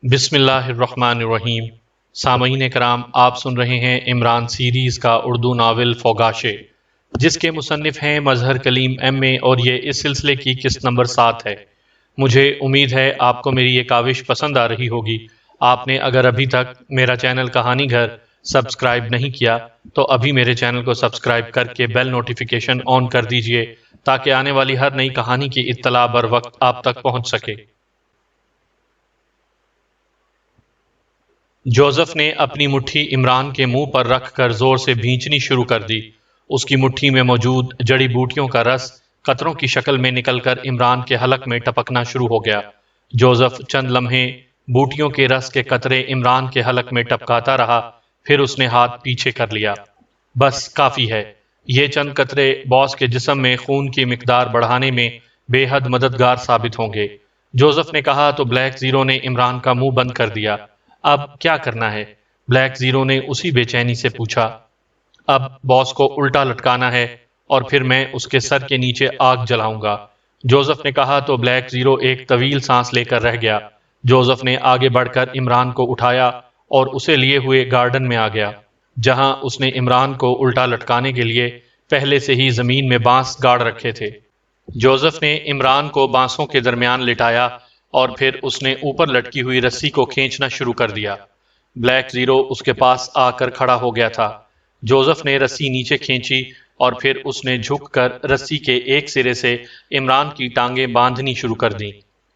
بسم اللہ الرحمن الرحیم۔ سامعین کرام، آپ سن رہے ہیں عمران سیریز کا اردو ناول فوگاشے، جس کے مصنف ہیں مظہر کلیم ایم اے، اور یہ اس سلسلے کی قسط نمبر 7 ہے۔ مجھے امید ہے آپ کو میری یہ کاوش پسند آ رہی ہوگی۔ آپ نے اگر ابھی تک میرا چینل کہانی گھر سبسکرائب نہیں کیا تو ابھی میرے چینل کو سبسکرائب کر کے بیل نوٹیفیکیشن آن کر دیجئے، تاکہ آنے والی ہر نئی کہانی کی اطلاع بر وقت آپ تک پہنچ سکے۔ جوزف نے اپنی مٹھی عمران کے منہ پر رکھ کر زور سے بھینچنی شروع کر دی۔ اس کی مٹھی میں موجود جڑی بوٹیوں کا رس قطروں کی شکل میں نکل کر عمران کے حلق میں ٹپکنا شروع ہو گیا۔ جوزف چند لمحے بوٹیوں کے رس کے قطرے عمران کے حلق میں ٹپکاتا رہا، پھر اس نے ہاتھ پیچھے کر لیا۔ بس کافی ہے، یہ چند قطرے باس کے جسم میں خون کی مقدار بڑھانے میں بے حد مددگار ثابت ہوں گے۔ جوزف نے کہا تو بلیک زیرو نے عمران کا منہ بند کر دیا۔ اب کیا کرنا ہے؟ بلیک زیرو نے اسی بے چینی سے پوچھا۔ اب باس کو الٹا لٹکانا ہے اور پھر میں اس کے سر کے نیچے آگ جلاؤں گا، جوزف نے کہا تو بلیک زیرو ایک طویل سانس لے کر رہ گیا۔ جوزف نے آگے بڑھ کر عمران کو اٹھایا اور اسے لیے ہوئے گارڈن میں آ گیا، جہاں اس نے عمران کو الٹا لٹکانے کے لیے پہلے سے ہی زمین میں بانس گاڑ رکھے تھے۔ جوزف نے عمران کو بانسوں کے درمیان لٹایا اور پھر اس نے اوپر لٹکی ہوئی رسی کو کھینچنا شروع کر دیا۔ بلیک زیرو اس کے پاس آ کر کھڑا ہو گیا تھا۔ جوزف نے رسی نیچے کھینچی اور پھر اس نے جھک کر رسی کے ایک سرے سے عمران کی ٹانگیں باندھنی شروع کر دیں۔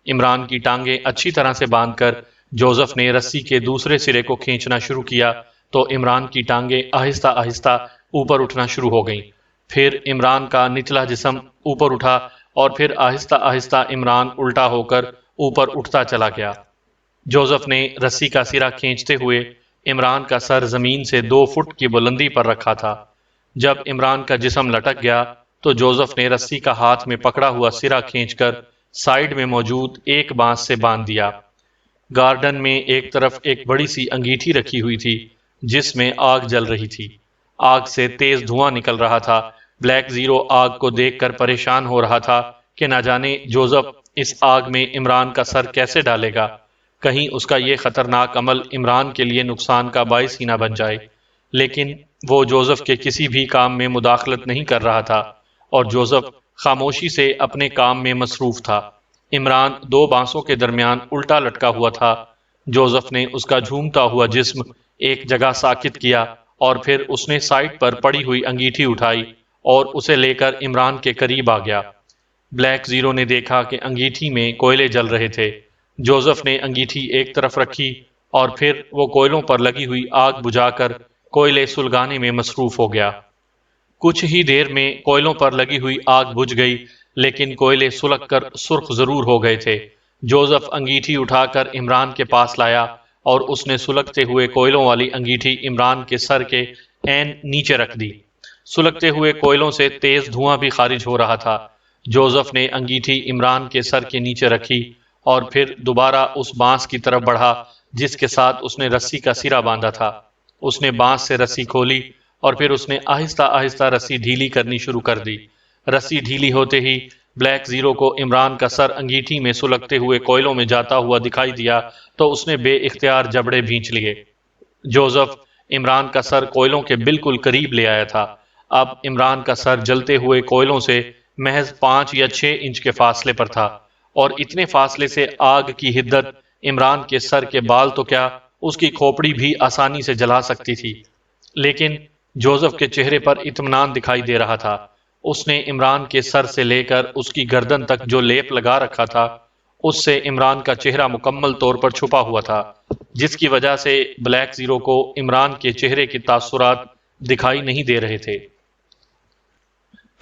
عمران کی ٹانگیں اچھی طرح سے باندھ کر جوزف نے رسی کے دوسرے سرے کو کھینچنا شروع کیا تو عمران کی ٹانگیں آہستہ آہستہ اوپر اٹھنا شروع ہو گئیں۔ پھر عمران کا نچلا جسم اوپر اٹھا اور پھر آہستہ آہستہ عمران الٹا ہو کر اوپر اٹھتا چلا گیا۔ جوزف نے رسی کا سرا کھینچتے ہوئے عمران کا سر زمین سے 2 فٹ کی بلندی پر رکھا تھا۔ جب عمران کا جسم لٹک گیا تو جوزف نے رسی کا ہاتھ میں پکڑا ہوا سرا کھینچ کر سائیڈ میں موجود ایک بانس سے باندھ دیا۔ گارڈن میں ایک طرف ایک بڑی سی انگیٹھی رکھی ہوئی تھی جس میں آگ جل رہی تھی۔ آگ سے تیز دھواں نکل رہا تھا۔ بلیک زیرو آگ کو دیکھ کر پریشان ہو رہا تھا کہ نہ جانے جوزف اس آگ میں عمران کا سر کیسے ڈالے گا، کہیں اس کا یہ خطرناک عمل عمران کے لیے نقصان کا باعث ہی نہ بن جائے۔ لیکن وہ جوزف کے کسی بھی کام میں مداخلت نہیں کر رہا تھا اور جوزف خاموشی سے اپنے کام میں مصروف تھا۔ عمران 2 بانسوں کے درمیان الٹا لٹکا ہوا تھا۔ جوزف نے اس کا جھومتا ہوا جسم ایک جگہ ساکت کیا اور پھر اس نے سائٹ پر پڑی ہوئی انگیٹھی اٹھائی اور اسے لے کر عمران کے قریب آ گیا۔ بلیک زیرو نے دیکھا کہ انگیٹھی میں کوئلے جل رہے تھے۔ جوزف نے انگیٹھی ایک طرف رکھی اور پھر وہ کوئلوں پر لگی ہوئی آگ بجھا کر کوئلے سلگانے میں مصروف ہو گیا۔ کچھ ہی دیر میں کوئلوں پر لگی ہوئی آگ بجھ گئی، لیکن کوئلے سلگ کر سرخ ضرور ہو گئے تھے۔ جوزف انگیٹھی اٹھا کر عمران کے پاس لایا اور اس نے سلگتے ہوئے کوئلوں والی انگیٹھی عمران کے سر کے عین نیچے رکھ دی۔ سلگتے ہوئے کوئلوں سے تیز دھواں بھی خارج ہو رہا تھا۔ جوزف نے انگیٹھی عمران کے سر کے نیچے رکھی اور پھر دوبارہ اس بانس کی طرف بڑھا جس کے ساتھ اس نے رسی کا سرا باندھا تھا۔ اس نے بانس سے رسی کھولی اور پھر اس نے آہستہ آہستہ رسی ڈھیلی کرنی شروع کر دی۔ رسی ڈھیلی ہوتے ہی بلیک زیرو کو عمران کا سر انگیٹھی میں سلگتے ہوئے کوئلوں میں جاتا ہوا دکھائی دیا تو اس نے بے اختیار جبڑے بھینچ لیے۔ جوزف عمران کا سر کوئلوں کے بالکل قریب لے آیا تھا۔ اب عمران کا سر جلتے ہوئے کوئلوں سے محض 5 یا 6 انچ کے فاصلے پر تھا، اور اتنے فاصلے سے آگ کی حدت عمران کے سر کے بال تو کیا، اس کی کھوپڑی بھی آسانی سے جلا سکتی تھی۔ لیکن جوزف کے چہرے پر اطمینان دکھائی دے رہا تھا۔ اس نے عمران کے سر سے لے کر اس کی گردن تک جو لیپ لگا رکھا تھا، اس سے عمران کا چہرہ مکمل طور پر چھپا ہوا تھا، جس کی وجہ سے بلیک زیرو کو عمران کے چہرے کے تاثرات دکھائی نہیں دے رہے تھے۔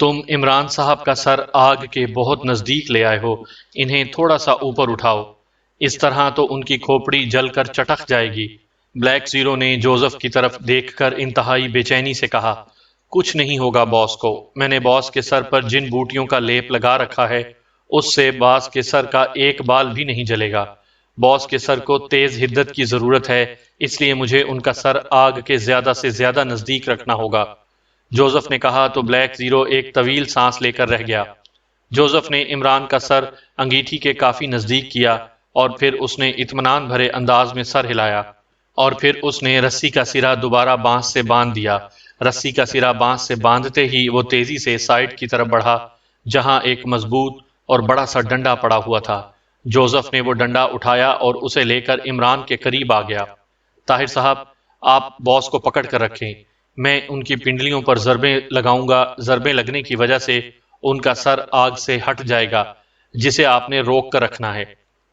تم عمران صاحب کا سر آگ کے بہت نزدیک لے آئے ہو، انہیں تھوڑا سا اوپر اٹھاؤ، اس طرح تو ان کی کھوپڑی جل کر چٹک جائے گی۔ بلیک زیرو نے جوزف کی طرف دیکھ کر انتہائی بے چینی سے کہا۔ کچھ نہیں ہوگا باس کو، میں نے باس کے سر پر جن بوٹیوں کا لیپ لگا رکھا ہے اس سے باس کے سر کا ایک بال بھی نہیں جلے گا۔ باس کے سر کو تیز حدت کی ضرورت ہے، اس لیے مجھے ان کا سر آگ کے زیادہ سے زیادہ نزدیک رکھنا ہوگا، جوزف نے کہا تو بلیک زیرو ایک طویل سانس لے کر رہ گیا۔ جوزف نے عمران کا سر انگیٹھی کے کافی نزدیک کیا اور پھر اس نے اطمینان بھرے انداز میں سر ہلایا، اور پھر اس نے رسی کا سرا دوبارہ بانس سے باندھ دیا۔ رسی کا سرا بانس سے باندھتے ہی وہ تیزی سے سائڈ کی طرف بڑھا، جہاں ایک مضبوط اور بڑا سا ڈنڈا پڑا ہوا تھا۔ جوزف نے وہ ڈنڈا اٹھایا اور اسے لے کر عمران کے قریب آ گیا۔ طاہر صاحب، آپ باس کو پکڑ کر رکھیں، میں ان کی پنڈلیوں پر ضربیں لگاؤں گا۔ ضربیں لگنے کی وجہ سے ان کا سر آگ سے ہٹ جائے گا، جسے آپ نے روک کر رکھنا ہے۔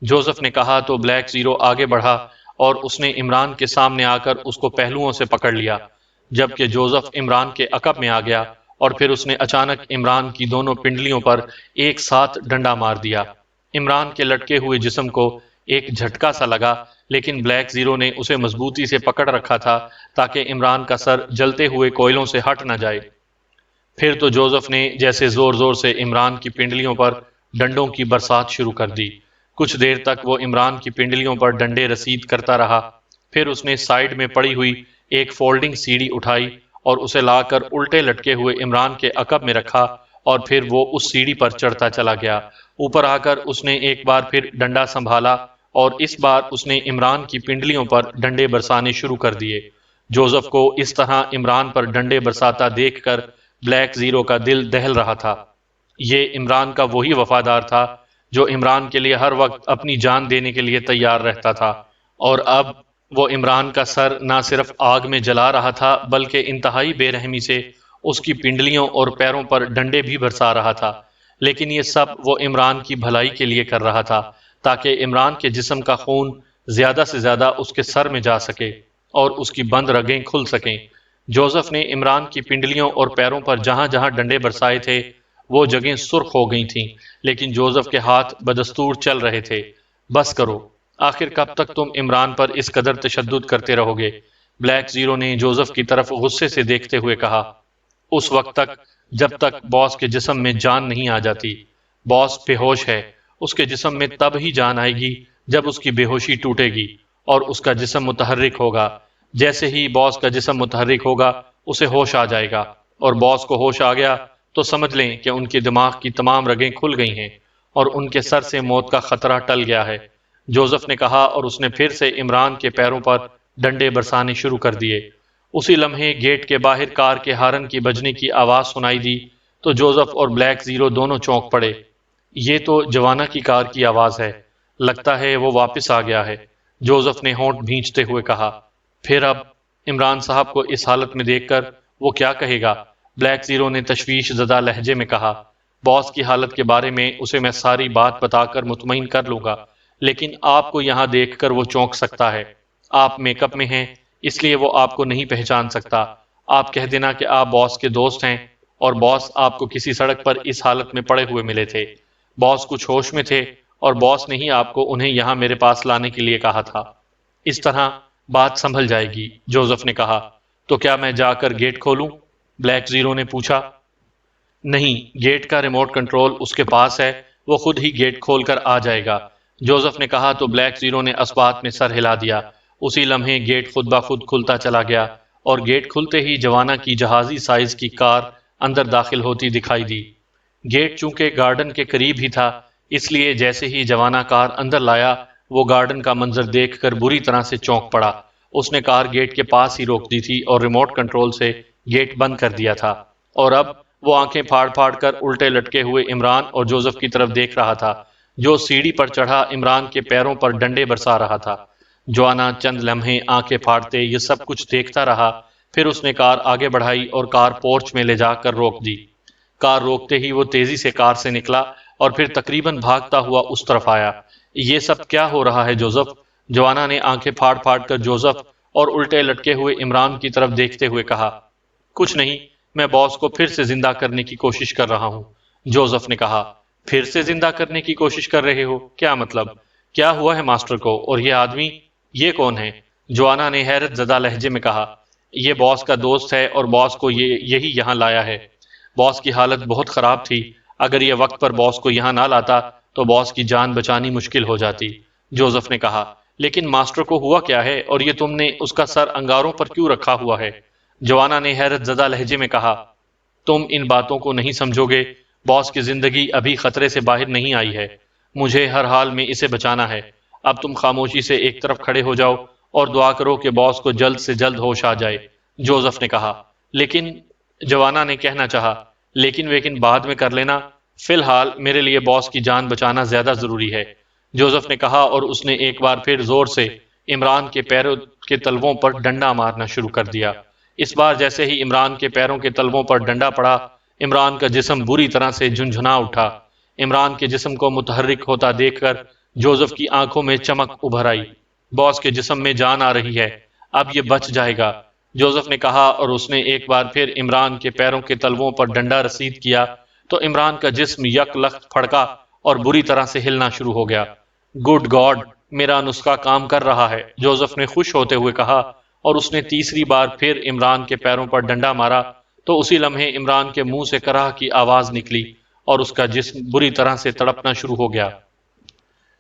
جوزف نے کہا تو بلیک زیرو آگے بڑھا اور اس نے عمران کے سامنے آ کر اس کو پہلوؤں سے پکڑ لیا، جبکہ جوزف عمران کے عقب میں آ گیا اور پھر اس نے اچانک عمران کی دونوں پنڈلیوں پر ایک ساتھ ڈنڈا مار دیا۔ عمران کے لٹکے ہوئے جسم کو ایک جھٹکا سا لگا، لیکن بلیک زیرو نے اسے مضبوطی سے پکڑ رکھا تھا تاکہ عمران کا سر جلتے ہوئے کوئلوں سے ہٹ نہ جائے۔ پھر تو جوزف نے جیسے زور زور سے عمران کی پنڈلیوں پر ڈنڈوں کی برسات شروع کر دی۔ کچھ دیر تک وہ عمران کی پنڈلیوں پر ڈنڈے رسید کرتا رہا، پھر اس نے سائیڈ میں پڑی ہوئی ایک فولڈنگ سیڑھی اٹھائی اور اسے لا کر الٹے لٹکے ہوئے عمران کے عقب میں رکھا، اور پھر وہ اس سیڑھی پر چڑھتا چلا گیا۔ اوپر آ کر اس نے ایک بار پھر ڈنڈا سنبھالا اور اس بار اس نے عمران کی پنڈلیوں پر ڈنڈے برسانے شروع کر دیے۔ جوزف کو اس طرح عمران پر ڈنڈے برساتا دیکھ کر بلیک زیرو کا دل دہل رہا تھا۔ یہ عمران کا وہی وفادار تھا جو عمران کے لیے ہر وقت اپنی جان دینے کے لیے تیار رہتا تھا، اور اب وہ عمران کا سر نہ صرف آگ میں جلا رہا تھا بلکہ انتہائی بے رحمی سے اس کی پنڈلیوں اور پیروں پر ڈنڈے بھی برسا رہا تھا۔ لیکن یہ سب وہ عمران کی بھلائی کے لیے کر رہا تھا، تاکہ عمران کے جسم کا خون زیادہ سے زیادہ اس کے سر میں جا سکے اور اس کی بند رگیں کھل سکیں۔ جوزف نے عمران کی پنڈلیوں اور پیروں پر جہاں جہاں ڈنڈے برسائے تھے وہ جگہیں سرخ ہو گئی تھیں، لیکن جوزف کے ہاتھ بدستور چل رہے تھے۔ بس کرو، آخر کب تک تم عمران پر اس قدر تشدد کرتے رہو گے؟ بلیک زیرو نے جوزف کی طرف غصے سے دیکھتے ہوئے کہا۔ اس وقت تک جب تک باس کے جسم میں جان نہیں آ جاتی۔ باس بے ہوش ہے، اس کے جسم میں تب ہی جان آئے گی جب اس کی بے ہوشی ٹوٹے گی اور اس کا جسم متحرک ہوگا۔ جیسے ہی باس کا جسم متحرک ہوگا اسے ہوش آ جائے گا، اور باس کو ہوش آ گیا تو سمجھ لیں کہ ان کے دماغ کی تمام رگیں کھل گئی ہیں اور ان کے سر سے موت کا خطرہ ٹل گیا ہے۔ جوزف نے کہا اور اس نے پھر سے عمران کے پیروں پر ڈنڈے برسانے شروع کر دیے۔ اسی لمحے گیٹ کے باہر کار کے ہارن کی بجنے کی آواز سنائی دی تو جوزف اور بلیک زیرو دونوں چونک پڑے۔ یہ تو جوانا کی کار کی آواز ہے، لگتا ہے وہ واپس آ گیا ہے، جوزف نے ہونٹ بھینچتے ہوئے کہا۔ پھر اب عمران صاحب کو اس حالت میں دیکھ کر وہ کیا کہے گا؟ بلیک زیرو نے تشویش زدہ لہجے میں کہا۔ باس کی حالت کے بارے میں اسے میں ساری بات بتا کر مطمئن کر لوں گا، لیکن آپ کو یہاں دیکھ کر وہ چونک سکتا ہے۔ آپ میک اپ میں ہیں اس لیے وہ آپ کو نہیں پہچان سکتا۔ آپ کہہ دینا کہ آپ باس کے دوست ہیں، اور باس آپ کو کسی سڑک پر اس حالت میں پڑے ہوئے ملے تھے۔ باس کچھ ہوش میں تھے اور باس نے ہی آپ کو انہیں یہاں میرے پاس لانے کے لیے کہا تھا۔ اس طرح بات سنبھل جائے گی، جوزف نے کہا۔ تو کیا میں جا کر گیٹ کھولوں؟ بلیک زیرو نے پوچھا۔ نہیں، گیٹ کا ریموٹ کنٹرول اس کے پاس ہے، وہ خود ہی گیٹ کھول کر آ جائے گا، جوزف نے کہا تو بلیک زیرو نے اس بات میں سر ہلا دیا۔ اسی لمحے گیٹ خود بخود کھلتا چلا گیا اور گیٹ کھلتے ہی جوانا کی جہازی سائز کی کار اندر داخل ہوتی دکھائی دی۔ گیٹ چونکہ گارڈن کے قریب ہی تھا، اس لیے جیسے ہی جوانا کار اندر لایا وہ گارڈن کا منظر دیکھ کر بری طرح سے چونک پڑا۔ اس نے کار گیٹ کے پاس ہی روک دی تھی اور ریموٹ کنٹرول سے گیٹ بند کر دیا تھا، اور اب وہ آنکھیں پھاڑ پھاڑ کر الٹے لٹکے ہوئے عمران اور جوزف کی طرف دیکھ رہا تھا، جو سیڑھی پر چڑھا عمران کے پیروں پر ڈنڈے برسا رہا تھا۔ جوانا چند لمحے آنکھیں پھاڑتے یہ سب کچھ دیکھتا رہا، پھر اس نے کار آگے بڑھائی اور کار پورچ میں لے جا کر روک دی۔ کار روکتے ہی وہ تیزی سے کار سے نکلا اور پھر تقریباً بھاگتا ہوا اس طرف آیا۔ یہ سب کیا ہو رہا ہے جوزف؟ جوانا نے آنکھیں پھاڑ پھاڑ کر جوزف اور الٹے لٹکے ہوئے عمران کی طرف دیکھتے ہوئے کہا۔ کچھ نہیں، میں باس کو پھر سے زندہ کرنے کی کوشش کر رہا ہوں، جوزف نے کہا۔ پھر سے زندہ کرنے کی کوشش کر رہے ہو؟ کیا مطلب؟ کیا ہوا ہے ماسٹر کو؟ اور یہ آدمی، یہ کون ہے؟ جوانا نے حیرت زدہ لہجے میں کہا۔ یہ باس کا دوست ہے اور باس کو یہی یہاں لایا ہے۔ باس کی حالت بہت خراب تھی، اگر یہ وقت پر باس کو یہاں نہ لاتا تو باس کی جان بچانی مشکل ہو جاتی، جوزف نے کہا۔ لیکن ماسٹر کو ہوا کیا ہے اور یہ تم نے اس کا سر انگاروں پر کیوں رکھا ہوا ہے؟ جوانا نے حیرت زدہ لہجے میں کہا۔ تم ان باتوں کو نہیں سمجھو گے، باس کی زندگی ابھی خطرے سے باہر نہیں آئی ہے، مجھے ہر حال میں اسے بچانا ہے۔ اب تم خاموشی سے ایک طرف کھڑے ہو جاؤ اور دعا کرو کہ باس کو جلد سے جلد ہوش آ جائے۔ جوزف نے کہا۔ لیکن جوانا نے کہنا چاہا، لیکن بعد میں کر لینا، فی الحال میرے لیے باس کی جان بچانا زیادہ ضروری ہے، جوزف نے کہا، اور اس نے ایک بار پھر زور سے عمران کے پیروں کے تلووں پر ڈنڈا مارنا شروع کر دیا۔ اس بار جیسے ہی عمران کے پیروں کے تلووں پر ڈنڈا پڑا، عمران کا جسم بری طرح سے جھنجھنا اٹھا۔ عمران کے جسم کو متحرک ہوتا دیکھ کر جوزف کی آنکھوں میں چمک ابھر آئی۔ باس کے جسم میں جان آ رہی ہے، اب یہ بچ جائے گا، جوزف نے کہا، اور اس نے ایک بار پھر عمران کے پیروں کے تلووں پر ڈنڈا رسید کیا تو عمران کا جسم یک لخت پھڑکا اور بری طرح سے ہلنا شروع ہو گیا۔ گڈ گاڈ، میرا نسخہ کام کر رہا ہے، جوزف نے خوش ہوتے ہوئے کہا، اور اس نے تیسری بار پھر عمران کے پیروں پر ڈنڈا مارا تو اسی لمحے عمران کے منہ سے کراہ کی آواز نکلی اور اس کا جسم بری طرح سے تڑپنا شروع ہو گیا،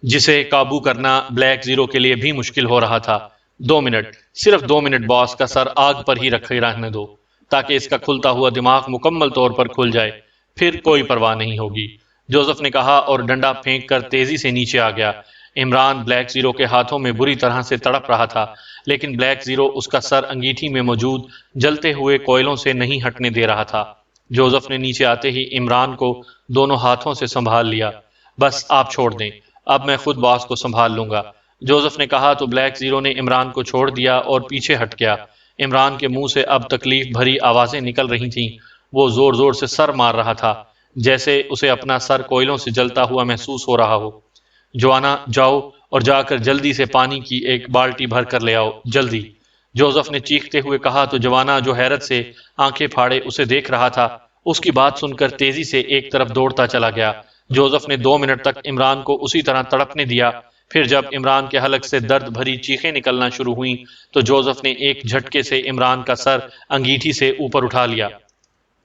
جسے قابو کرنا بلیک زیرو کے لیے بھی مشکل ہو رہا تھا۔ 2 منٹ، صرف 2 منٹ باس کا سر آگ پر ہی رکھے رہنے دو تاکہ اس کا کھلتا ہوا دماغ مکمل طور پر کھل جائے، پھر کوئی پرواہ نہیں ہوگی، جوزف نے کہا، اور ڈنڈا پھینک کر تیزی سے نیچے آ گیا۔ عمران بلیک زیرو کے ہاتھوں میں بری طرح سے تڑپ رہا تھا، لیکن بلیک زیرو اس کا سر انگیٹھی میں موجود جلتے ہوئے کوئلوں سے نہیں ہٹنے دے رہا تھا۔ جوزف نے نیچے آتے ہی عمران کو دونوں ہاتھوں سے سنبھال لیا۔ بس آپ چھوڑ دیں، اب میں خود باس کو سنبھال لوں گا، جوزف نے کہا تو بلیک زیرو نے عمران کو چھوڑ دیا اور پیچھے ہٹ گیا۔ عمران کے منہ سے اب تکلیف بھری آوازیں نکل رہی تھیں، وہ زور زور سے سر مار رہا تھا، جیسے اسے اپنا سر کوئلوں سے جلتا ہوا محسوس ہو رہا ہو۔ جوانا، جاؤ اور جا کر جلدی سے پانی کی ایک بالٹی بھر کر لے آؤ، جلدی، جوزف نے چیختے ہوئے کہا تو جوانا، جو حیرت سے آنکھیں پھاڑے اسے دیکھ رہا تھا، اس کی بات سن کر تیزی سے ایک طرف دوڑتا چلا گیا۔ جوزف نے 2 منٹ تک عمران کو اسی طرح تڑپنے دیا، پھر جب عمران کے حلق سے درد بھری چیخیں نکلنا شروع ہوئیں تو جوزف نے ایک جھٹکے سے عمران کا سر انگیٹھی سے اوپر اٹھا لیا۔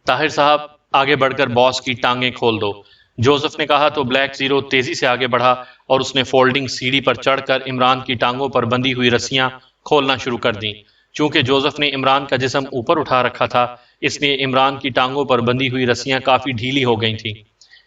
طاہر صاحب، آگے بڑھ کر باس کی ٹانگیں کھول دو، جوزف نے کہا تو بلیک زیرو تیزی سے آگے بڑھا اور اس نے فولڈنگ سیڑھی پر چڑھ کر عمران کی ٹانگوں پر بندھی ہوئی رسیاں کھولنا شروع کر دیں۔ چونکہ جوزف نے عمران کا جسم اوپر اٹھا رکھا تھا، اس لیے عمران کی ٹانگوں پر بندھی ہوئی رسیاں کافی ڈھیلی ہو گئی تھیں،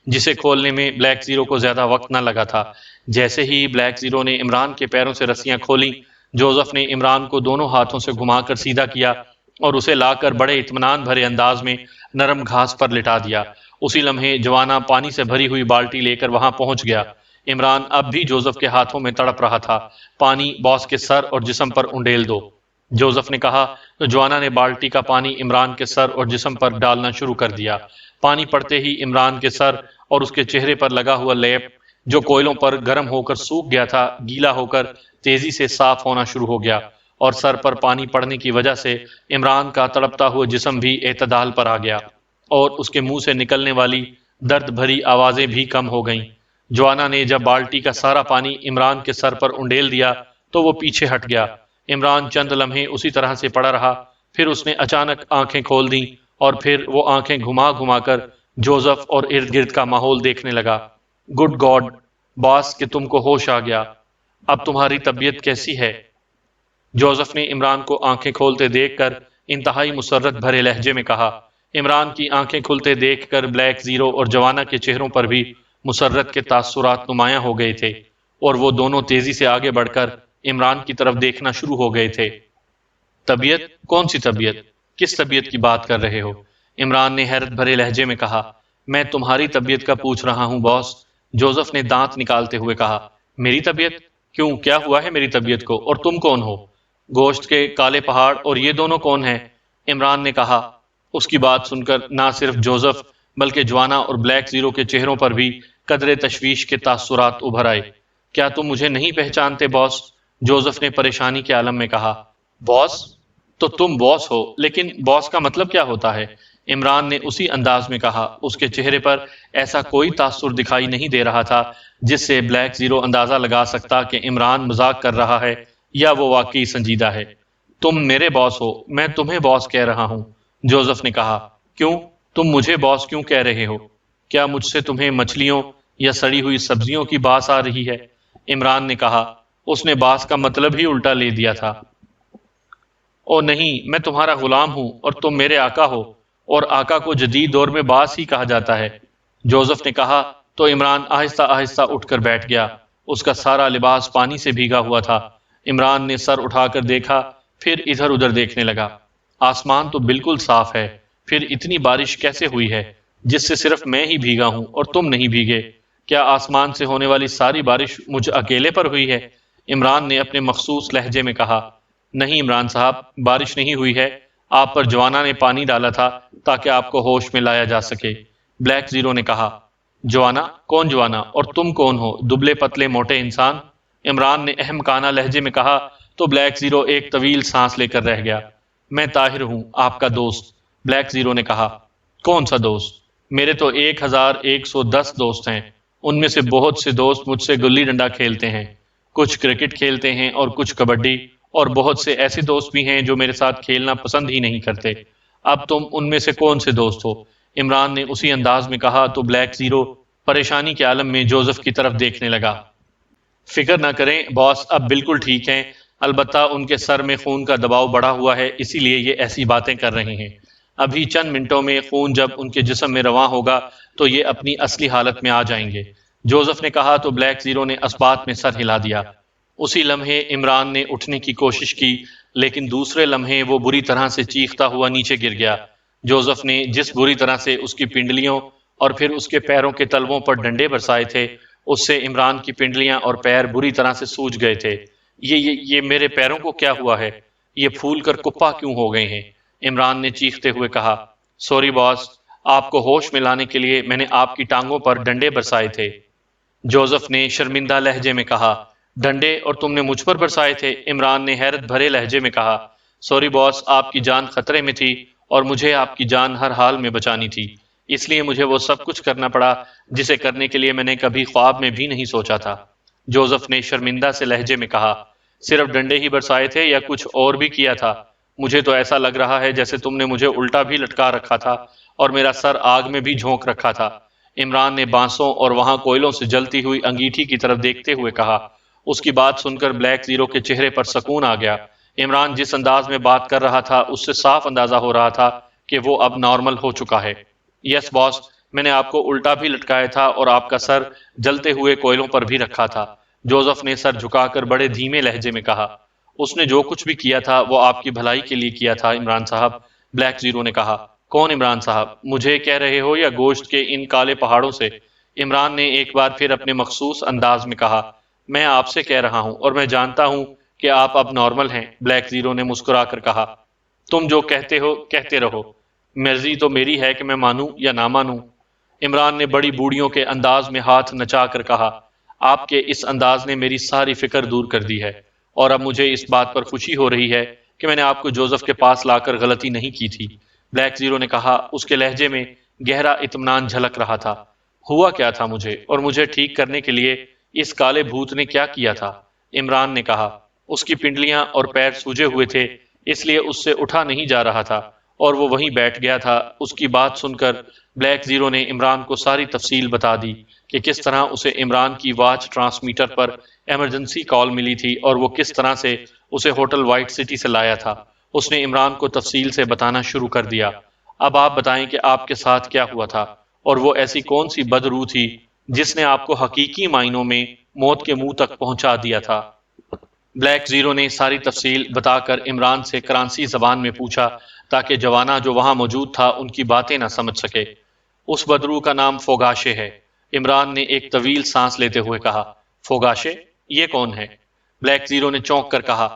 جسے کھولنے میں بلیک زیرو کو زیادہ وقت نہ لگا تھا۔ جیسے ہی بلیک زیرو نے عمران کے پیروں سے رسیاں کھولیں، جوزف نے عمران کو دونوں ہاتھوں سے گھما کر سیدھا کیا اور اسے لا کر بڑے اطمینان بھرے انداز میں نرم گھاس پر لٹا دیا۔ اسی لمحے جوانا پانی سے بھری ہوئی بالٹی لے کر وہاں پہنچ گیا۔ عمران اب بھی جوزف کے ہاتھوں میں تڑپ رہا تھا۔ پانی باس کے سر اور جسم پر انڈیل دو، جوزف نے کہا تو جوانا نے بالٹی کا پانی عمران کے سر اور جسم پر ڈالنا شروع کر دیا۔ پانی پڑتے ہی عمران کے سر اور اس کے چہرے پر لگا ہوا لیپ، جو کوئلوں پر گرم ہو کر سوکھ گیا تھا، گیلا ہو کر تیزی سے صاف ہونا شروع ہو گیا، اور سر پر پانی پڑنے کی وجہ سے عمران کا تڑپتا ہوا جسم بھی اعتدال پر آ گیا اور اس کے منہ سے نکلنے والی درد بھری آوازیں بھی کم ہو گئیں۔ جوانا نے جب بالٹی کا سارا پانی عمران کے سر پر انڈیل دیا تو وہ پیچھے ہٹ گیا۔ عمران چند لمحے اسی طرح سے پڑا رہا، پھر اس نے اچانک آنکھیں کھول دیں اور پھر وہ آنکھیں گھما گھما کر جوزف اور ارد گرد کا ماحول دیکھنے لگا۔ گڈ گاڈ باس، کہ تم کو ہوش آ گیا، اب تمہاری طبیعت کیسی ہے؟ جوزف نے عمران کو آنکھیں کھولتے دیکھ کر انتہائی مسرت بھرے لہجے میں کہا۔ عمران کی آنکھیں کھلتے دیکھ کر بلیک زیرو اور جوانا کے چہروں پر بھی مسرت کے تاثرات نمایاں ہو گئے تھے، اور وہ دونوں تیزی سے آگے بڑھ کر عمران کی طرف دیکھنا شروع ہو گئے تھے۔ طبیعت؟ کون سی طبیعت؟ کس طبیعت کی بات کر رہے ہو؟ عمران نے حیرت بھرے لہجے میں کہا۔ میں تمہاری طبیعت کا پوچھ رہا ہوں باس، جوزف نے دانت نکالتے ہوئے کہا۔ میری طبیعت؟ کیوں، کیا ہوا ہے میری طبیعت کو، اور تم کون ہو؟ گوشت کے کالے پہاڑ اور یہ دونوں کون ہیں؟ عمران نے کہا۔ اس کی بات سن کر نہ صرف جوزف بلکہ جوانا اور بلیک زیرو کے چہروں پر بھی قدرے تشویش کے تاثرات ابھر آئے۔ کیا تم مجھے نہیں پہچانتے باس؟ جوزف نے پریشانی کے عالم میں کہا۔ باس؟ تو تم باس ہو، لیکن باس کا مطلب کیا ہوتا ہے؟ عمران نے اسی انداز میں کہا۔ اس کے چہرے پر ایسا کوئی تاثر دکھائی نہیں دے رہا تھا جس سے بلیک زیرو اندازہ لگا سکتا کہ عمران مذاق کر رہا ہے یا وہ واقعی سنجیدہ ہے۔ تم میرے باس ہو، میں تمہیں باس کہہ رہا ہوں، جوزف نے کہا۔ کیوں؟ تم مجھے باس کیوں کہہ رہے ہو؟ کیا مجھ سے تمہیں مچھلیوں یا سڑی ہوئی سبزیوں کی باس آ رہی ہے؟ عمران نے کہا۔ اس نے باس کا مطلب ہی الٹا لے دیا تھا۔ او نہیں، میں تمہارا غلام ہوں اور تم میرے آقا ہو، اور آقا کو جدید دور میں باس ہی کہا جاتا ہے، جوزف نے کہا تو عمران آہستہ آہستہ اٹھ کر بیٹھ گیا۔ اس کا سارا لباس پانی سے بھیگا ہوا تھا۔ عمران نے سر اٹھا کر دیکھا، پھر ادھر ادھر دیکھنے لگا۔ آسمان تو بالکل صاف ہے، پھر اتنی بارش کیسے ہوئی ہے جس سے صرف میں ہی بھیگا ہوں اور تم نہیں بھیگے؟ کیا آسمان سے ہونے والی ساری بارش مجھ اکیلے پر ہوئی ہے؟ عمران نے اپنے مخصوص لہجے میں کہا۔ نہیں عمران صاحب، بارش نہیں ہوئی ہے، آپ پر جوانا نے پانی ڈالا تھا تاکہ آپ کو ہوش میں لایا جا سکے۔ بلیک زیرو نے کہا۔ جوانا؟ کون جوانا؟ اور تم کون ہو، دبلے پتلے موٹے انسان؟ عمران نے اہم کانہ لہجے میں کہا تو بلیک زیرو ایک طویل سانس لے کر رہ گیا۔ میں طاہر ہوں، آپ کا دوست، بلیک زیرو نے کہا۔ کون سا دوست؟ میرے تو 1110 دوست ہیں، ان میں سے بہت سے دوست مجھ سے گلی ڈنڈا کھیلتے ہیں، کچھ کرکٹ کھیلتے ہیں اور کچھ کبڈی، اور بہت سے ایسے دوست بھی ہیں جو میرے ساتھ کھیلنا پسند ہی نہیں کرتے۔ اب تم ان میں سے کون سے دوست ہو؟ عمران نے اسی انداز میں کہا تو بلیک زیرو پریشانی کے عالم میں جوزف کی طرف دیکھنے لگا۔ فکر نہ کریں باس، اب بالکل ٹھیک ہیں، البتہ ان کے سر میں خون کا دباؤ بڑھا ہوا ہے، اسی لیے یہ ایسی باتیں کر رہے ہیں۔ ابھی چند منٹوں میں خون جب ان کے جسم میں رواں ہوگا تو یہ اپنی اصلی حالت میں آ جائیں گے، جوزف نے کہا تو بلیک زیرو نے اثبات میں سر ہلا دیا۔ اسی لمحے عمران نے اٹھنے کی کوشش کی، لیکن دوسرے لمحے وہ بری طرح سے چیختا ہوا نیچے گر گیا۔ جوزف نے جس بری طرح سے اس کی پنڈلیوں اور پھر اس کے پیروں کے تلووں پر ڈنڈے برسائے تھے، اس سے عمران کی پنڈلیاں اور پیر بری طرح سے سوج گئے تھے۔ یہ میرے پیروں کو کیا ہوا ہے؟ یہ پھول کر کپا کیوں ہو گئے ہیں؟ عمران نے چیختے ہوئے کہا۔ سوری باس، آپ کو ہوش میں لانے کے لیے میں نے آپ کی ٹانگوں پر ڈنڈے برسائے تھے، جوزف نے شرمندہ لہجے میں کہا۔ ڈنڈے؟ اور تم نے مجھ پر برسائے تھے؟ عمران نے حیرت بھرے لہجے میں کہا۔ سوری باس، آپ کی جان خطرے میں تھی اور مجھے آپ کی جان ہر حال میں بچانی تھی، اس لیے مجھے وہ سب کچھ کرنا پڑا جسے کرنے کے لیے میں نے کبھی خواب میں بھی نہیں سوچا تھا، جوزف نے شرمندہ سے لہجے میں کہا۔ صرف ڈنڈے ہی برسائے تھے یا کچھ اور بھی کیا تھا؟ مجھے تو ایسا لگ رہا ہے جیسے تم نے مجھے الٹا بھی لٹکا رکھا تھا اور میرا سر آگ میں بھی جھونک رکھا تھا۔ عمران نے بانسوں اور وہاں کوئلوں سے جلتی ہوئی انگیٹھی کی طرف دیکھتے ہوئے کہا۔ اس کی بات سن کر بلیک زیرو کے چہرے پر سکون آ گیا۔ عمران جس انداز میں بات کر رہا تھا اس سے صاف اندازہ ہو رہا تھا کہ وہ اب نارمل ہو چکا ہے۔ یس باس، میں نے آپ کو الٹا بھی لٹکایا تھا اور آپ کا سر جلتے ہوئے کوئلوں پر بھی رکھا تھا، جوزف نے سر جھکا کر بڑے دھیمے لہجے میں کہا۔ اس نے جو کچھ بھی کیا تھا وہ آپ کی بھلائی کے لیے کیا تھا عمران صاحب، بلیک زیرو نے کہا۔ کون عمران صاحب؟ مجھے کہہ رہے ہو یا گوشت کے ان کالے پہاڑوں سے؟ عمران نے ایک بار پھر اپنے مخصوص انداز میں کہا۔ میں آپ سے کہہ رہا ہوں اور میں جانتا ہوں کہ آپ اب نارمل ہیں، بلیک زیرو نے مسکرا کر کہا۔ تم جو کہتے ہو کہتے رہو، مرضی تو میری ہے کہ میں مانوں یا نہ مانوں، عمران نے بڑی بوڑھیوں کے انداز میں ہاتھ نچا کر کہا۔ آپ کے اس انداز نے میری ساری فکر دور کر دی ہے اور اب مجھے اس بات پر خوشی ہو رہی ہے کہ میں نے آپ کو جوزف کے پاس لا کر غلطی نہیں کی تھی، بلیک زیرو نے کہا، اس کے لہجے میں گہرا اطمینان جھلک رہا تھا۔ ہوا کیا تھا مجھے اور مجھے ٹھیک کرنے کے لیے اس کالے بھوت نے کیا کیا تھا؟ عمران نے کہا۔ اس کی پنڈلیاں اور پیر سوجے ہوئے تھے، اس لیے اس سے اٹھا نہیں جا رہا تھا اور وہ وہیں بیٹھ گیا تھا۔ اس کی بات سن کر بلیک زیرو نے عمران کو ساری تفصیل بتا دی کہ کس طرح اسے عمران کی واچ ٹرانسمیٹر پر ایمرجنسی کال ملی تھی اور وہ کس طرح سے اسے ہوٹل وائٹ سٹی سے لایا تھا۔ اس نے عمران کو تفصیل سے بتانا شروع کر دیا۔ اب آپ بتائیں کہ آپ کے ساتھ کیا ہوا تھا اور وہ ایسی کون سی بد روح تھی جس نے آپ کو حقیقی معنوں میں موت کے منہ تک پہنچا دیا تھا؟ بلیک زیرو نے ساری تفصیل بتا کر عمران سے کرانسی زبان میں پوچھا تاکہ جوانا جو وہاں موجود تھا ان کی باتیں نہ سمجھ سکے۔ اس بدروح کا نام فوگاشے ہے، عمران نے ایک طویل سانس لیتے ہوئے کہا۔ فوگاشے؟ یہ کون ہے؟ بلیک زیرو نے چونک کر کہا۔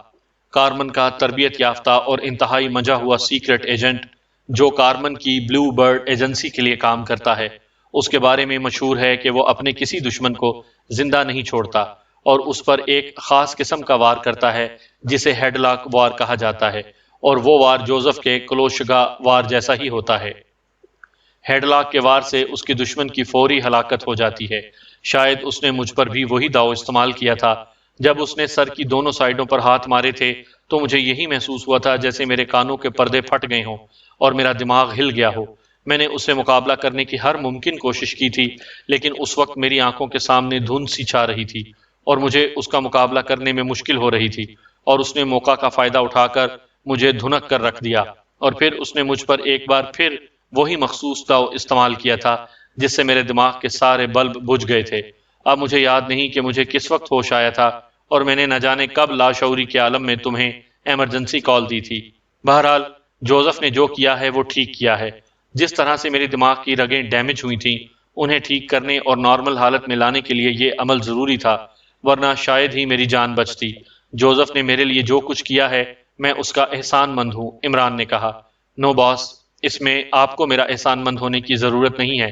کارمن کا تربیت یافتہ اور انتہائی منجا ہوا سیکرٹ ایجنٹ جو کارمن کی بلیو برڈ ایجنسی کے لیے کام کرتا ہے۔ اس کے بارے میں مشہور ہے کہ وہ اپنے کسی دشمن کو زندہ نہیں چھوڑتا اور اس پر ایک خاص قسم کا وار کرتا ہے جسے ہیڈ لاک وار کہا جاتا ہے، اور وہ وار جوزف کے کلوشگا وار جیسا ہی ہوتا ہے۔ ہیڈ لاک کے وار سے اس کے دشمن کی فوری ہلاکت ہو جاتی ہے۔ شاید اس نے مجھ پر بھی وہی داؤ استعمال کیا تھا۔ جب اس نے سر کی دونوں سائڈوں پر ہاتھ مارے تھے تو مجھے یہی محسوس ہوا تھا جیسے میرے کانوں کے پردے پھٹ گئے ہوں اور میرا دماغ ہل گیا ہو۔ میں نے اس سے مقابلہ کرنے کی ہر ممکن کوشش کی تھی، لیکن اس وقت میری آنکھوں کے سامنے دھند سی چھا رہی تھی اور مجھے اس کا مقابلہ کرنے میں مشکل ہو رہی تھی، اور اس نے موقع کا فائدہ اٹھا کر مجھے دھنک کر رکھ دیا، اور پھر اس نے مجھ پر ایک بار پھر وہی مخصوص داؤ استعمال کیا تھا جس سے میرے دماغ کے سارے بلب بجھ گئے تھے اب مجھے یاد نہیں کہ مجھے کس وقت ہوش آیا تھا اور میں نے نہ جانے کب لاشعوری کے عالم میں تمہیں ایمرجنسی کال دی تھی۔ بہرحال جوزف نے جو کیا ہے وہ ٹھیک کیا ہے۔ جس طرح سے میری دماغ کی رگیں ڈیمیج ہوئی تھیں، انہیں ٹھیک کرنے اور نارمل حالت میں لانے کے لیے یہ عمل ضروری تھا، ورنہ شاید ہی میری جان بچتی۔ جوزف نے میرے لیے جو کچھ کیا ہے میں اس کا احسان مند ہوں، عمران نے کہا۔ نو باس، اس میں آپ کو میرا احسان مند ہونے کی ضرورت نہیں ہے۔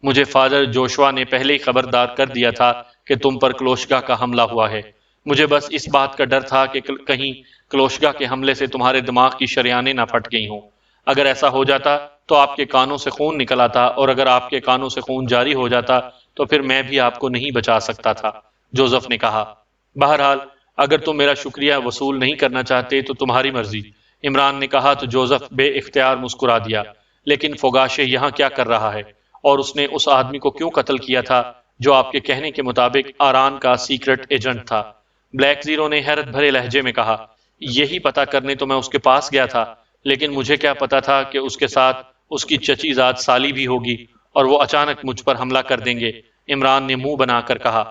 مجھے فادر جوشوا نے پہلے ہی خبردار کر دیا تھا کہ تم پر کلوشگا کا حملہ ہوا ہے۔ مجھے بس اس بات کا ڈر تھا کہ کہیں کلوشگا کے حملے سے تمہارے دماغ کی شریانیں نہ پھٹ گئی ہوں۔ اگر ایسا ہو جاتا تو آپ کے کانوں سے خون نکل آتا، اور اگر آپ کے کانوں سے خون جاری ہو جاتا تو پھر میں بھی آپ کو نہیں بچا سکتا تھا، جوزف نے کہا۔ بہرحال اگر تم میرا شکریہ وصول نہیں کرنا چاہتے تو تمہاری مرضی، عمران نے کہا تو جوزف بے اختیار مسکرا دیا۔ لیکن فوگاشے یہاں کیا کر رہا ہے، اور اس نے اس آدمی کو کیوں قتل کیا تھا جو آپ کے کہنے کے مطابق آران کا سیکرٹ ایجنٹ تھا؟ بلیک زیرو نے حیرت بھرے لہجے میں کہا۔ یہی پتا کرنے تو میں اس کے پاس گیا تھا، لیکن مجھے کیا پتا تھا کہ اس کے ساتھ اس کی چچی ذات سالی بھی ہوگی اور وہ اچانک مجھ پر حملہ کر دیں گے، عمران نے منہ بنا کر کہا۔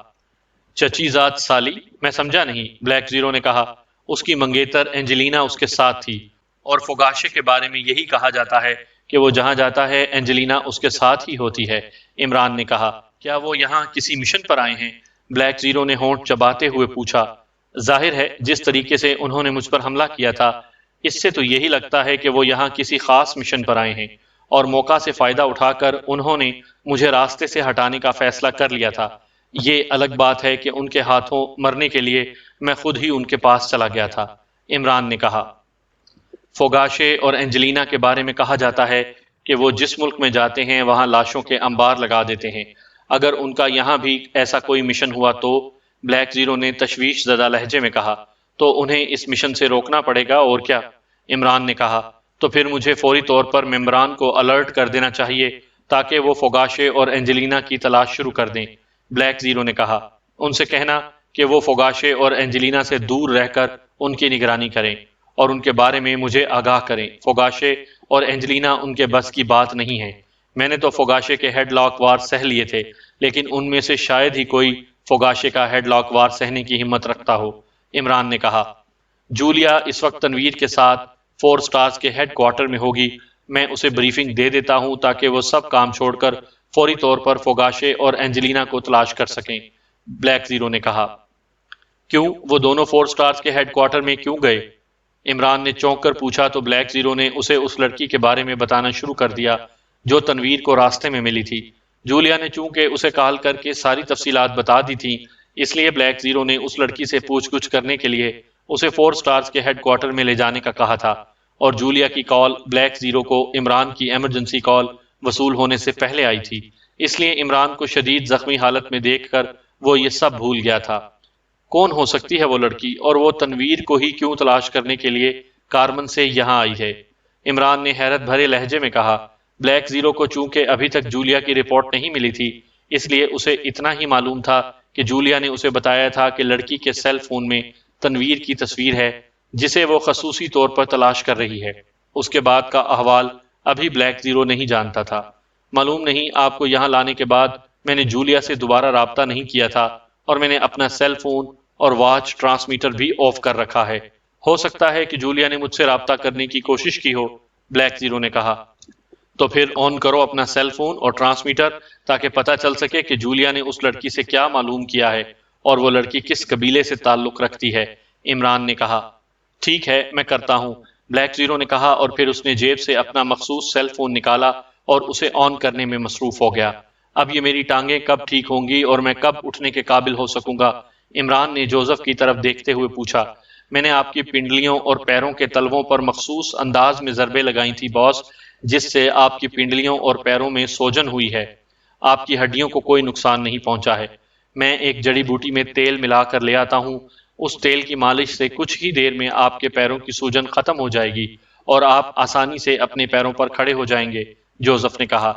چچی ذات سالی؟ میں سمجھا نہیں، بلیک زیرو نے کہا۔ اس کی منگیتر اینجلینا اس کے ساتھ تھی، اور فوگاشے کے بارے میں یہی کہا جاتا ہے کہ وہ جہاں جاتا ہے اینجلینا اس کے ساتھ ہی ہوتی ہے، عمران نے کہا۔ کیا وہ یہاں کسی مشن پر آئے ہیں؟ بلیک زیرو نے ہونٹ چباتے ہوئے پوچھا۔ ظاہر ہے جس طریقے سے انہوں نے مجھ پر حملہ کیا تھا، اس سے تو یہی لگتا ہے کہ وہ یہاں کسی خاص مشن پر آئے ہیں، اور موقع سے فائدہ اٹھا کر انہوں نے مجھے راستے سے ہٹانے کا فیصلہ کر لیا تھا۔ یہ الگ بات ہے کہ ان کے ہاتھوں مرنے کے لیے میں خود ہی ان کے پاس چلا گیا تھا، عمران نے کہا۔ فوگاشے اور اینجلینا کے بارے میں کہا جاتا ہے کہ وہ جس ملک میں جاتے ہیں وہاں لاشوں کے انبار لگا دیتے ہیں۔ اگر ان کا یہاں بھی ایسا کوئی مشن ہوا تو، بلیک زیرو نے تشویش زدہ لہجے میں کہا، تو انہیں اس مشن سے روکنا پڑے گا، اور کیا، عمران نے کہا۔ تو پھر مجھے فوری طور پر ممبران کو الرٹ کر دینا چاہیے تاکہ وہ فوگاشے اور اینجلینا کی تلاش شروع کر دیں، بلیک زیرو نے کہا۔ ان سے کہنا کہ وہ فوگاشے اور اینجلینا سے دور رہ کر ان کی نگرانی کریں اور ان کے بارے میں مجھے آگاہ کریں۔ فوگاشے اور اینجلینا ان کے بس کی بات نہیں ہے۔ میں نے تو فوگاشے کے ہیڈ لاک وار سہ لیے تھے، لیکن ان میں سے شاید ہی کوئی فوگاشے کا ہیڈ لاک وار سہنے کی ہمت رکھتا ہو، عمران نے کہا۔ جولیا اس وقت تنویر کے ساتھ 4 سٹارز کے ہیڈ کوارٹر میں ہوگی، میں اسے بریفنگ دے دیتا ہوں تاکہ وہ سب کام چھوڑ کر فوری طور پر فوگاشے اور اینجلینا کو تلاش کر سکیں، بلیک زیرو نے کہا۔ کیوں، وہ دونوں 4 سٹارز کے ہیڈ کوارٹر میں کیوں گئے؟ عمران نے چونک کر پوچھا تو بلیک زیرو نے اسے اس لڑکی کے بارے میں بتانا شروع کر دیا جو تنویر کو راستے میں ملی تھی۔ جولیا نے چونکہ اسے کال کر کے ساری تفصیلات بتا دی تھی، اس لیے بلیک زیرو نے اس لڑکی سے پوچھ گچھ کرنے کے لیے اسے 4 سٹارز کے ہیڈ کوارٹر میں لے جانے کا کہا تھا، اور جولیا کی کال بلیک زیرو کو عمران کی ایمرجنسی کال وصول ہونے سے پہلے آئی تھی، اس لیے عمران کو شدید زخمی حالت میں دیکھ کر وہ یہ سب بھول گیا تھا۔ کون ہو سکتی ہے وہ لڑکی، اور وہ تنویر کو ہی کیوں تلاش کرنے کے لیے کارمن سے یہاں آئی ہے؟ عمران نے حیرت بھرے لہجے میں کہا۔ بلیک زیرو کو چونکہ ابھی تک جولیا کی رپورٹ نہیں ملی تھی، اس لیے اسے اتنا ہی معلوم تھا کہ جولیا نے اسے بتایا تھا کہ لڑکی کے سیل فون میں تنویر کی تصویر ہے جسے وہ خصوصی طور پر تلاش کر رہی ہے۔ اس کے بعد کا احوال ابھی بلیک زیرو نہیں جانتا تھا۔ معلوم نہیں آپ کو یہاں لانے کے بعد میں نے جولیا سے دوبارہ رابطہ نہیں کیا تھا، اور میں نے اپنا سیل فون اور واچ ٹرانسمیٹر بھی آف کر رکھا ہے۔ ہو سکتا ہے کہ جولیا نے مجھ سے رابطہ کرنے کی کوشش کی ہو، بلیک زیرو نے کہا۔ تو پھر آن کرو اپنا سیل فون اور ٹرانسمیٹر تاکہ پتہ چل سکے کہ جولیا نے اس لڑکی سے کیا معلوم کیا ہے اور وہ لڑکی کس قبیلے سے تعلق رکھتی ہے، عمران نے کہا۔ ٹھیک ہے، میں کرتا ہوں، بلیک زیرو نے کہا، اور پھر اس نے جیب سے اپنا مخصوص سیل فون نکالا اور اسے آن کرنے میں مصروف ہو گیا۔ اب یہ میری ٹانگیں کب ٹھیک ہوں گی اور میں کب اٹھنے کے قابل ہو سکوں گا؟ عمران نے جوزف کی طرف دیکھتے ہوئے پوچھا۔ میں نے آپ کی پنڈلیوں اور پیروں کے تلووں پر مخصوص انداز میں ضربیں لگائی تھی باس، جس سے آپ کی پنڈلیوں اور پیروں میں سوجن ہوئی ہے۔ آپ کی ہڈیوں کو کوئی نقصان نہیں پہنچا ہے۔ میں ایک جڑی بوٹی میں تیل ملا کر لے آتا ہوں، اس تیل کی مالش سے کچھ ہی دیر میں آپ کے پیروں کی سوجن ختم ہو جائے گی اور آپ آسانی سے اپنے پیروں پر کھڑے ہو جائیں گے، جوزف نے کہا۔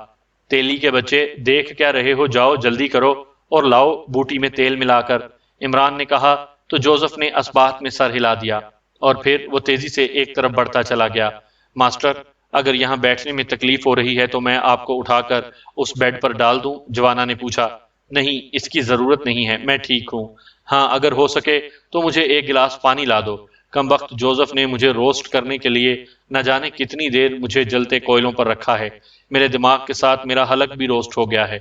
تیلی کے بچے، دیکھ کیا رہے ہو، جاؤ جلدی کرو اور لاؤ بوٹی میں تیل ملا کر، عمران نے کہا تو جوزف نے اسبات میں سر ہلا دیا اور پھر وہ تیزی سے ایک طرف بڑھتا چلا گیا۔ ماسٹر، اگر یہاں بیٹھنے میں تکلیف ہو رہی ہے تو میں آپ کو اٹھا کر اس بیڈ پر ڈال دوں، جوانا نے پوچھا۔ نہیں، اس کی ضرورت نہیں ہے، میں ٹھیک ہوں۔ ہاں، اگر ہو سکے تو مجھے ایک گلاس پانی لا دو۔ کم وقت جوزف نے مجھے روسٹ کرنے کے لیے نہ جانے کتنی دیر مجھے جلتے کوئلوں پر رکھا ہے۔ میرے دماغ کے ساتھ میرا حلق بھی روسٹ ہو گیا ہے،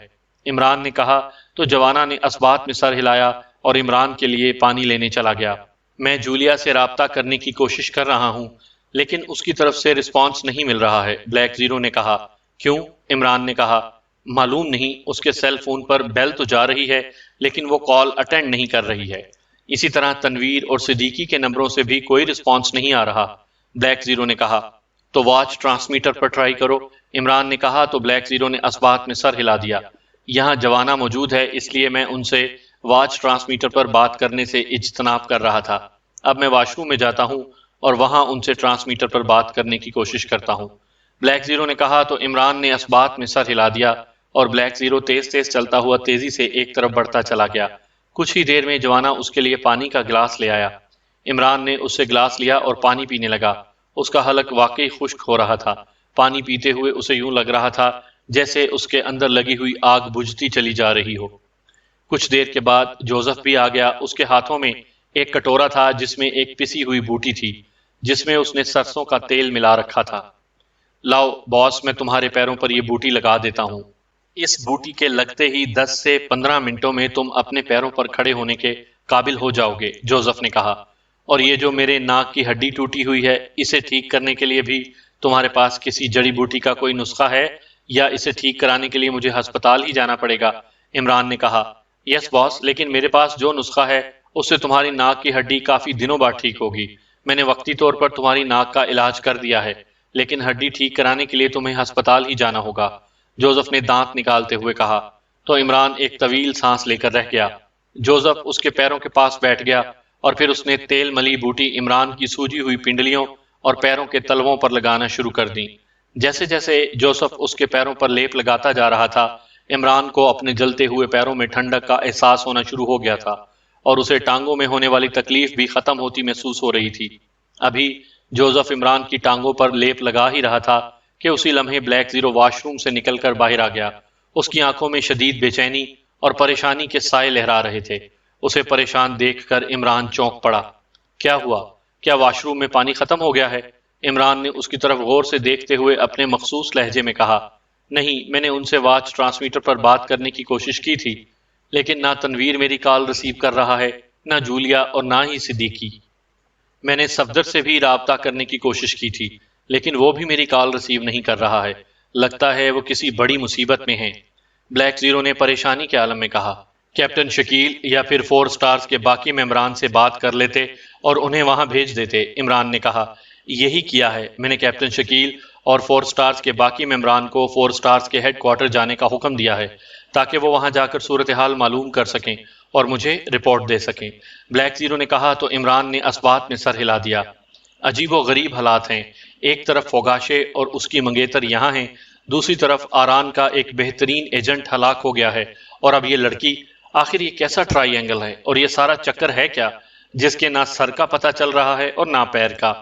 عمران نے کہا تو جوانا نے اثبات میں سر ہلایا اور عمران کے لیے پانی لینے چلا گیا۔ میں جولیا سے رابطہ کرنے کی کوشش کر رہا ہوں لیکن اس کی طرف سے رسپانس نہیں مل رہا ہے، بلیک زیرو نے کہا۔ کیوں؟ عمران نے کہا۔ معلوم نہیں، اس کے سیل فون پر بیل تو جا رہی ہے لیکن وہ کال اٹینڈ نہیں کر رہی ہے۔ اسی طرح تنویر اور صدیقی کے نمبروں سے بھی کوئی رسپانس نہیں آ رہا، بلیک زیرو نے کہا۔ تو واچ ٹرانسمیٹر پر ٹرائی کرو، عمران نے کہا تو بلیک زیرو نے اثبات میں سر ہلا دیا۔ یہاں جوانا موجود ہے اس لیے میں ان سے واچ ٹرانسمیٹر پر بات کرنے سے اجتناب کر رہا تھا۔ اب میں واش روم میں جاتا ہوں اور وہاں ان سے ٹرانسمیٹر پر بات کرنے کی کوشش کرتا ہوں، بلیک زیرو نے کہا تو عمران نے اثبات میں سر ہلا دیا اور بلیک زیرو تیز تیز چلتا ہوا تیزی سے ایک طرف بڑھتا چلا گیا۔ کچھ ہی دیر میں جوانا اس کے لیے پانی کا گلاس لے آیا۔ عمران نے اس سے گلاس لیا اور پانی پینے لگا۔ اس کا حلق واقعی خشک ہو رہا تھا، پانی پیتے ہوئے اسے یوں لگ رہا تھا جیسے اس کے اندر لگی ہوئی آگ بجھتی چلی جا رہی ہو۔ کچھ دیر کے بعد جوزف بھی آ گیا۔ اس کے ہاتھوں میں ایک کٹورا تھا جس میں ایک پسی ہوئی بوٹی تھی جس میں اس نے سرسوں کا تیل ملا رکھا تھا۔ لاؤ باس، میں تمہارے پیروں پر یہ بوٹی لگا دیتا ہوں۔ اس بوٹی کے لگتے ہی 10 سے 15 منٹوں میں تم اپنے پیروں پر کھڑے ہونے کے قابل ہو جاؤ گے، جوزف نے کہا۔ اور یہ جو میرے ناک کی ہڈی ٹوٹی ہوئی ہے، اسے ٹھیک کرنے کے لیے بھی تمہارے پاس کسی جڑی بوٹی کا کوئی نسخہ ہے یا اسے ٹھیک کرانے کے لیے مجھے ہسپتال ہی جانا پڑے گا؟ عمران نے کہا۔ یس باس، لیکن میرے پاس جو نسخہ ہے اس سے تمہاری ناک کی ہڈی کافی دنوں بعد ٹھیک ہوگی۔ میں نے وقتی طور پر تمہاری ناک کا علاج کر دیا ہے لیکن ہڈی ٹھیک کرانے کے لیے تمہیں ہسپتال ہی جانا ہوگا، جوزف نے دانت نکالتے ہوئے کہا۔ تو عمران ایک طویل سانس لے کر رہ گیا۔ جوزف اس کے پیروں کے پاس بیٹھ گیا اور پھر اس نے تیل ملی بوٹی عمران کی سوجی ہوئی پنڈلیوں اور پیروں کے تلووں پر لگانا شروع کر دی۔ جیسے جیسے جوزف اس کے پیروں پر لیپ لگاتا جا رہا تھا، عمران کو اپنے جلتے ہوئے پیروں میں ٹھنڈک کا احساس ہونا شروع ہو گیا تھا اور اسے ٹانگوں میں ہونے والی تکلیف بھی ختم ہوتی محسوس ہو رہی تھی۔ ابھی جوزف عمران کی ٹانگوں پر لیپ لگا ہی رہا تھا کہ اسی لمحے بلیک زیرو واش روم سے نکل کر باہر آ گیا۔ اس کی آنکھوں میں شدید بے چینی اور پریشانی کے سائے لہرا رہے تھے۔ اسے پریشان دیکھ کر عمران چونک پڑا۔ کیا ہوا؟ کیا واش روم میں پانی ختم ہو گیا ہے؟ عمران نے اس کی طرف غور سے دیکھتے ہوئے اپنے مخصوص لہجے میں کہا۔ نہیں، میں نے ان سے واچ ٹرانسمیٹر پر بات کرنے کی کوشش کی تھی لیکن نہ تنویر میری کال ریسیو کر رہا ہے، نہ جولیا اور نہ ہی صدیقی۔ میں نے صفدر سے بھی رابطہ کرنے کی کوشش کی تھی لیکن وہ بھی میری کال ریسیو نہیں کر رہا ہے۔ لگتا ہے وہ کسی بڑی مصیبت میں ہیں، بلیک زیرو نے پریشانی کے عالم میں کہا۔ کیپٹن شکیل یا پھر 4 سٹارز کے باقی ممبران سے بات کر لیتے اور انہیں وہاں بھیج دیتے، عمران نے کہا۔ یہی کیا ہے، میں نے کیپٹن شکیل اور 4 سٹارز کے باقی ممبران کو 4 سٹارز کے ہیڈ کوارٹر جانے کا حکم دیا ہے تاکہ وہ وہاں جا کر صورتحال معلوم کر سکیں اور مجھے رپورٹ دے سکیں، بلیک زیرو نے کہا تو عمران نے اثبات میں سر ہلا دیا۔ عجیب و غریب حالات ہیں، ایک طرف فوگاشے اور اس کی منگیتر یہاں ہیں، دوسری طرف آران کا ایک بہترین ایجنٹ ہلاک ہو گیا ہے، اور اب یہ لڑکی، آخر یہ کیسا ٹرائی اینگل ہے اور یہ سارا چکر ہے کیا جس کے نہ سر کا پتہ چل رہا ہے اور نہ پیر کا؟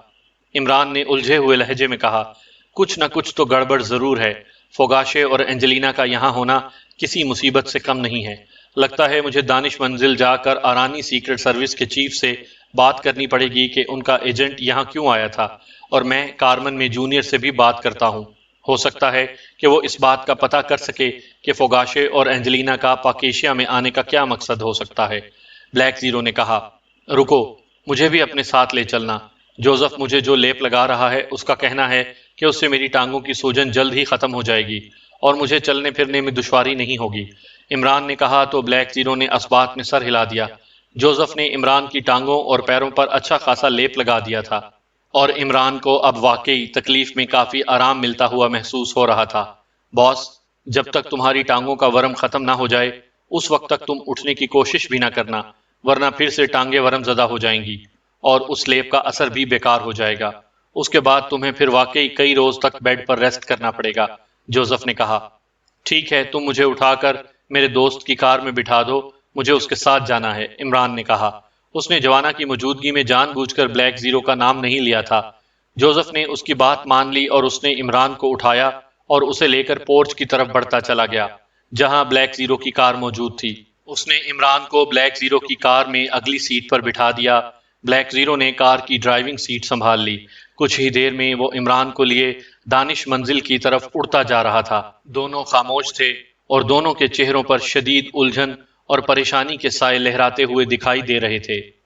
عمران نے الجھے ہوئے لہجے میں کہا۔ کچھ نہ کچھ تو گڑبڑ ضرور ہے، فوگاشے اور اینجلینا کا یہاں ہونا کسی مصیبت سے کم نہیں ہے۔ لگتا ہے مجھے دانش منزل جا کر آرانی سیکرٹ سروس کے چیف سے بات کرنی پڑے گی کہ ان کا ایجنٹ یہاں کیوں آیا تھا، اور میں کارمن میں جونیئر سے بھی بات کرتا ہوں، ہو سکتا ہے کہ وہ اس بات کا پتہ کر سکے کہ فوگاشے اور اینجلینا کا پاکیشیا میں آنے کا کیا مقصد ہو سکتا ہے، بلیک زیرو نے کہا۔ رکو، مجھے بھی اپنے ساتھ لے چلنا، جوزف مجھے جو لیپ لگا رہا ہے اس کا کہنا ہے کہ اس سے میری ٹانگوں کی سوجن جلد ہی ختم ہو جائے گی اور مجھے چلنے پھرنے میں دشواری نہیں ہوگی، عمران نے کہا تو بلیک زیرو نے اثبات میں سر ہلا دیا۔ جوزف نے عمران کی ٹانگوں اور پیروں پر اچھا خاصا لیپ لگا دیا تھا اور عمران کو اب واقعی تکلیف میں کافی آرام ملتا ہوا محسوس ہو رہا تھا۔ باس، جب تک تمہاری ٹانگوں کا ورم ختم نہ ہو جائے اس وقت تک تم اٹھنے کی کوشش بھی نہ کرنا، ورنہ پھر سے ٹانگیں ورم زدہ ہو جائیں گی اور اس لیپ کا اثر بھی بیکار ہو جائے گا۔ اس کے بعد تمہیں پھر واقعی کئی روز تک بیڈ پر ریسٹ کرنا پڑے گا، جوزف نے کہا۔ ٹھیک ہے، تم مجھے اٹھا کر میرے دوست کی کار میں بٹھا دو، مجھے اس کے ساتھ جانا ہے، عمران نے کہا۔ اس نے جوانا کی موجودگی میں جان بوجھ کر بلیک زیرو کا نام نہیں لیا تھا۔ جوزف نے اس کی بات مان لی اور اس نے عمران کو اٹھایا اور اسے لے کر پورچ کی طرف بڑھتا چلا گیا۔ جہاں بلیک زیرو کی کار موجود تھی۔ اس نے عمران کو بلیک زیرو کی کار میں اگلی سیٹ پر بٹھا دیا۔ بلیک زیرو نے کار کی ڈرائیونگ سیٹ سنبھال لی۔ کچھ ہی دیر میں وہ عمران کو لیے دانش منزل کی طرف اڑتا جا رہا تھا۔ دونوں خاموش تھے اور دونوں کے چہروں پر شدید الجھن اور پریشانی کے سائے لہراتے ہوئے دکھائی دے رہے تھے۔